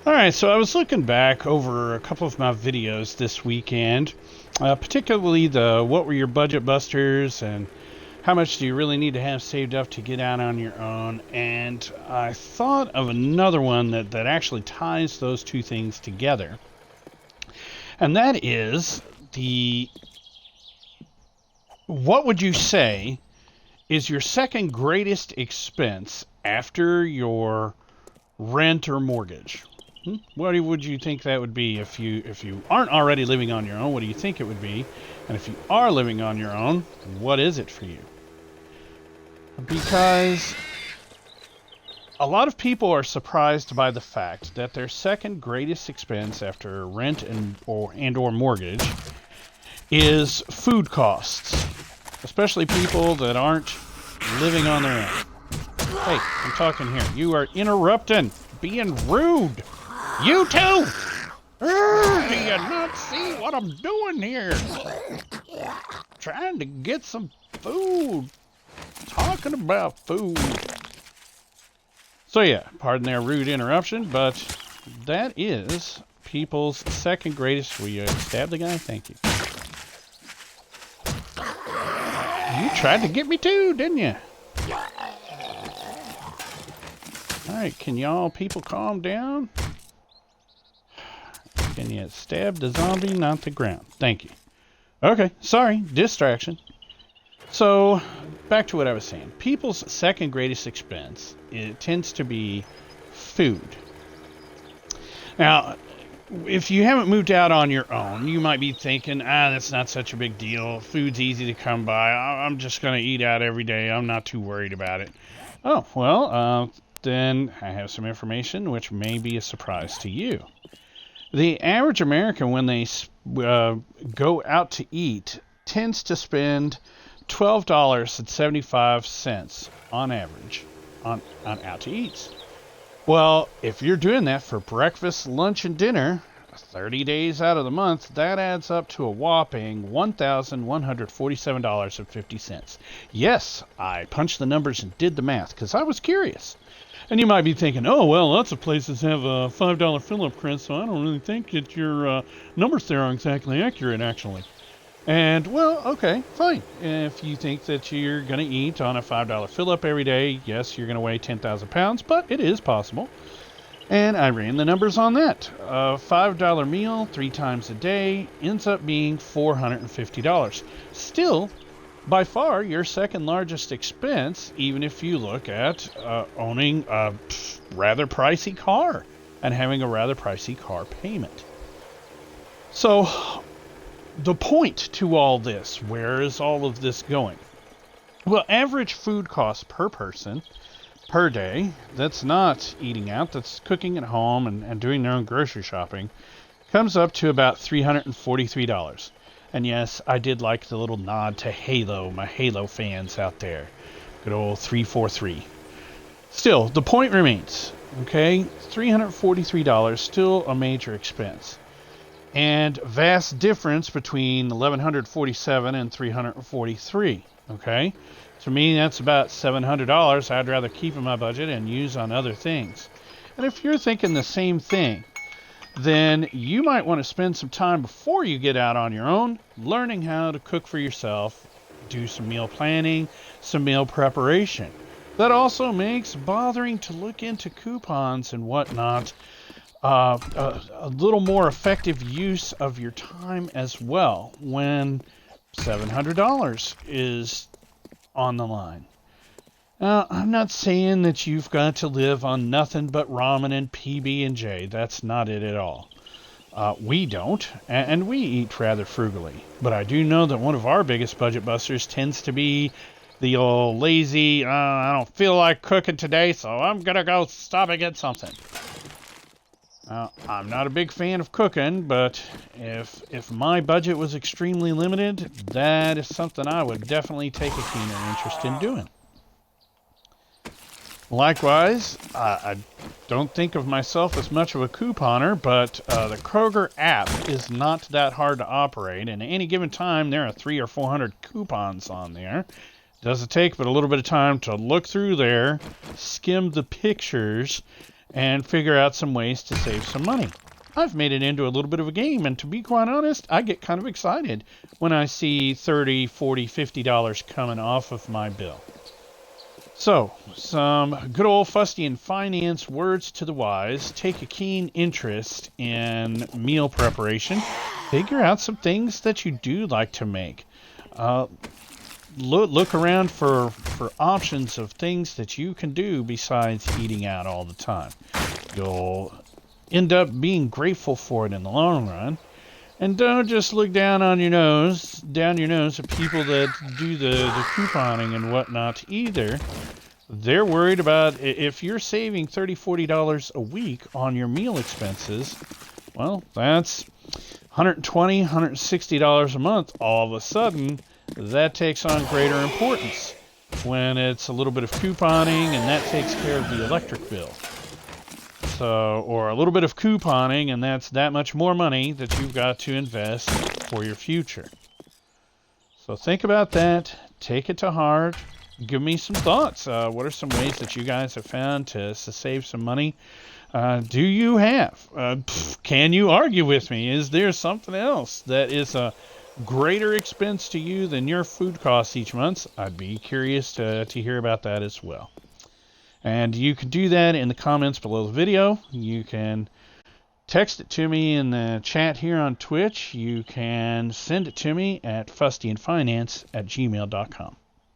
Alright, so I was looking back over a couple of my videos this weekend, particularly the what were your budget busters and how much do you really need to have saved up to get out on your own, and I thought of another one that actually ties those two things together. And that is the what would you say is your second greatest expense after your rent or mortgage? What would you think that would be if you aren't already living on your own? What do you think it would be? And if you are living on your own, what is it for you? Because a lot of people are surprised by the fact that their second greatest expense after rent and or mortgage is food costs, especially people that aren't living on their own. Hey, I'm talking here. You are interrupting, being rude. You too! Do you not see what I'm doing here? Trying to get some food. Talking about food. So yeah, pardon their rude interruption, but that is people's second greatest. Will you stab the guy? Thank you. You tried to get me too, didn't you? Alright, can y'all people calm down? Can you stab the zombie, not the ground? Thank you. Okay, sorry, distraction. So, back to what I was saying. People's second greatest expense, it tends to be food. Now, if you haven't moved out on your own, you might be thinking, that's not such a big deal. Food's easy to come by. I'm just going to eat out every day. I'm not too worried about it. Oh, well, then I have some information which may be a surprise to you. The average American, when they go out to eat, tends to spend $12.75 on average on out to eats. Well, if you're doing that for breakfast, lunch, and dinner, 30 days out of the month, that adds up to a whopping $1,147.50. Yes, I punched the numbers and did the math because I was curious. And you might be thinking, oh, well, lots of places have a $5 fill-up, Chris, so I don't really think that your numbers there are exactly accurate, actually. And, well, okay, fine. If you think that you're going to eat on a $5 fill-up every day, yes, you're going to weigh 10,000 pounds, but it is possible. And I ran the numbers on that. A $5 meal 3 times a day ends up being $450. Still, by far, your second largest expense, even if you look at owning a rather pricey car and having a rather pricey car payment. So, the point to all this, where is all of this going? Well, average food costs per person per day, that's not eating out, that's cooking at home and doing their own grocery shopping, comes up to about $343. And yes, I did like the little nod to Halo, my Halo fans out there. Good old 343. Still, the point remains, okay? $343, still a major expense. And vast difference between $1,147 and $343, okay? To me, that's about $700 I'd rather keep in my budget and use on other things. And if you're thinking the same thing, then you might want to spend some time before you get out on your own learning how to cook for yourself, do some meal planning, some meal preparation. That also makes bothering to look into coupons and whatnot a little more effective use of your time as well when $700 is on the line. I'm not saying that you've got to live on nothing but ramen and PB&J. That's not it at all. We don't, and we eat rather frugally. But I do know that one of our biggest budget busters tends to be the old lazy, I don't feel like cooking today, so I'm going to go stop and get something. I'm not a big fan of cooking, but if my budget was extremely limited, that is something I would definitely take a keener interest in doing. Likewise, I don't think of myself as much of a couponer, but the Kroger app is not that hard to operate, and at any given time there are 300 or 400 coupons on there. Doesn't take but a little bit of time to look through there, skim the pictures, and figure out some ways to save some money. I've made it into a little bit of a game, and to be quite honest, I get kind of excited when I see $30, $40, $50 coming off of my bill. So, some good old fustian finance words to the wise. Take a keen interest in meal preparation. Figure out some things that you do like to make. Look around for options of things that you can do besides eating out all the time. You'll end up being grateful for it in the long run. And don't just look down your nose at people that do the couponing and whatnot either. They're worried about if you're saving $30, $40 a week on your meal expenses, well, that's $120, $160 a month. All of a sudden, that takes on greater importance when it's a little bit of couponing and that takes care of the electric bill. So, or a little bit of couponing, and that's that much more money that you've got to invest for your future. So think about that. Take it to heart. Give me some thoughts. What are some ways that you guys have found to save some money? Do you have? Can you argue with me? Is there something else that is a greater expense to you than your food costs each month? I'd be curious to hear about that as well. And you can do that in the comments below the video. You can text it to me in the chat here on Twitch. You can send it to me at fustianfinance@gmail.com.